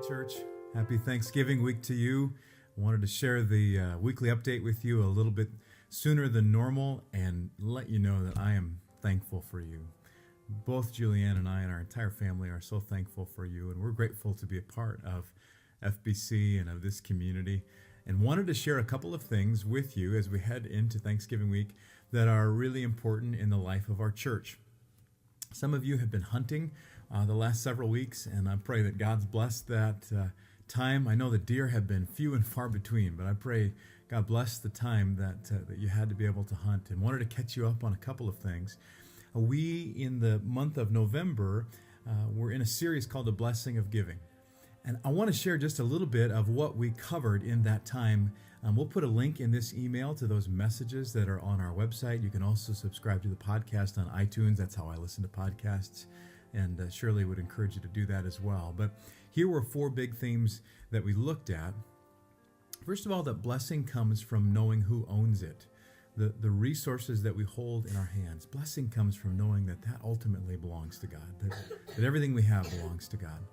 Church. Happy Thanksgiving week to you. I wanted to share the weekly update with you a little bit sooner than normal and let you know that I am thankful for you. Both Julianne and I and our entire family are so thankful for you, and we're grateful to be a part of FBC and of this community, and wanted to share a couple of things with you as we head into Thanksgiving week that are really important in the life of our church. Some of you have been hunting the last several weeks, and I pray that God's blessed that time. I know the deer have been few and far between, but I pray God bless the time that you had to be able to hunt, and wanted to catch you up on a couple of things. We, in the month of November, we're in a series called The Blessing of Giving. And I want to share just a little bit of what we covered in that time. We'll put a link in this email to those messages that are on our website. You can also subscribe to the podcast on iTunes. That's how I listen to podcasts. And Shirley would encourage you to do that as well. But here were four big themes that we looked at. First of all, that blessing comes from knowing who owns it. The resources that we hold in our hands. Blessing comes from knowing that ultimately belongs to God, that everything we have belongs to God.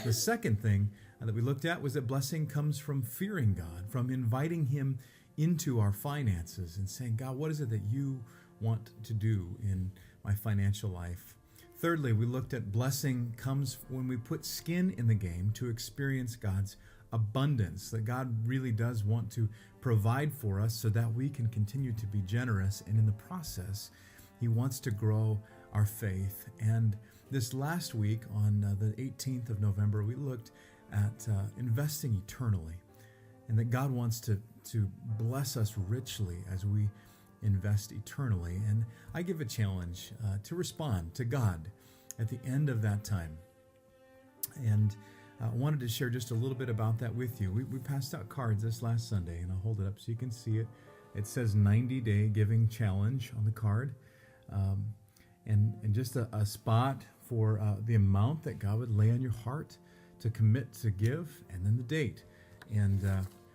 The second thing that we looked at was that blessing comes from fearing God, from inviting Him into our finances and saying, God, what is it that you want to do in my financial life? Thirdly, we looked at blessing comes when we put skin in the game to experience God's abundance, that God really does want to provide for us so that we can continue to be generous, and in the process, He wants to grow our faith. And this last week, on the 18th of November, we looked at investing eternally, and that God wants to bless us richly as we invest eternally. And I give a challenge to respond to God at the end of that time. And I wanted to share just a little bit about that with you. We passed out cards this last Sunday, and I'll hold it up so you can see it. It says 90-day giving challenge on the card, and just a spot for the amount that God would lay on your heart to commit to give, and then the date. And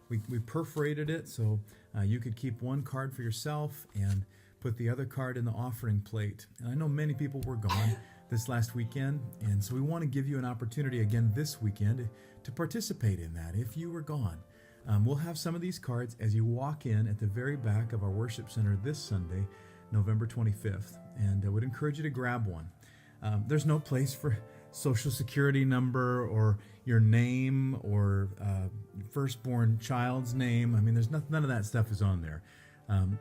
we perforated it so you could keep one card for yourself and put the other card in the offering plate. And I know many people were gone this last weekend, and so we want to give you an opportunity again this weekend to participate in that if you were gone. We'll have some of these cards as you walk in at the very back of our worship center this Sunday, November 25th, and I would encourage you to grab one. There's no place for social security number or your name or firstborn child's name. I mean, there's none of that stuff is on there.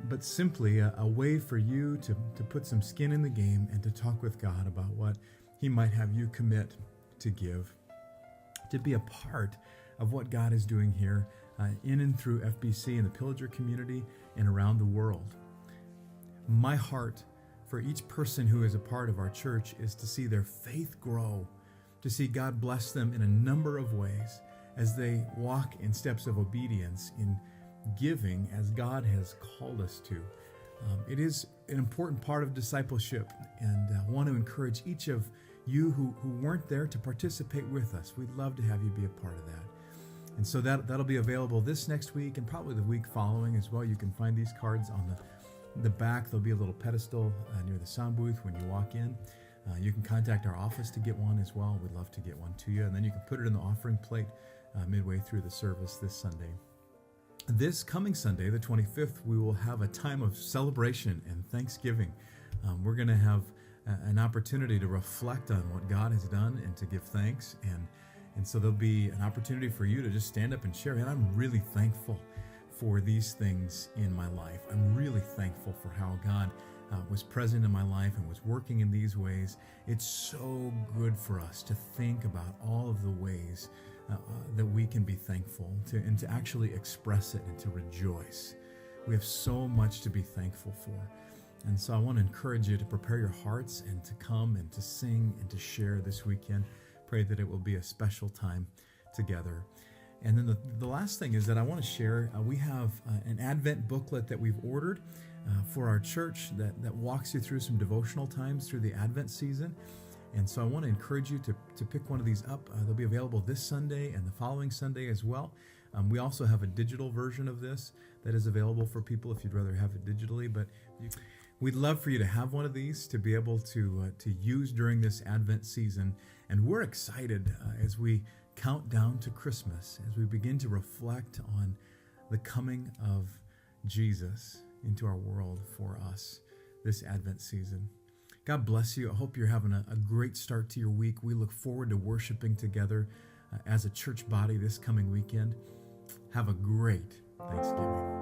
But simply a way for you to put some skin in the game and to talk with God about what He might have you commit to give, to be a part of what God is doing here in and through FBC and the Pillager community and around the world. My heart for each person who is a part of our church is to see their faith grow, to see God bless them in a number of ways as they walk in steps of obedience in giving as God has called us to. It is an important part of discipleship, and I want to encourage each of you who weren't there to participate with us. We'd love to have you be a part of that. And so that'll be available this next week and probably the week following as well. You can find these cards on the back. There'll be a little pedestal near the sound booth when you walk in. You can contact our office to get one as well. We'd love to get one to you. And then you can put it in the offering plate midway through the service this Sunday. This coming Sunday, the 25th, we will have a time of celebration and thanksgiving. We're going to have an opportunity to reflect on what God has done and to give thanks. And so there'll be an opportunity for you to just stand up and share. And I'm really thankful for these things in my life. I'm really thankful for how God was present in my life and was working in these ways. It's so good for us to think about all of the ways that we can be thankful and to actually express it and to rejoice. We have so much to be thankful for. And so I want to encourage you to prepare your hearts and to come and to sing and to share this weekend. Pray that it will be a special time together. And then the last thing is that I want to share, we have an Advent booklet that we've ordered for our church that walks you through some devotional times through the Advent season. And so I want to encourage you to pick one of these up. They'll be available this Sunday and the following Sunday as well. We also have a digital version of this that is available for people if you'd rather have it digitally. But we'd love for you to have one of these to be able to use during this Advent season. And we're excited as we countdown to Christmas as we begin to reflect on the coming of Jesus into our world for us this Advent season. God bless you. I hope you're having a great start to your week. We look forward to worshiping together as a church body this coming weekend. Have a great Thanksgiving.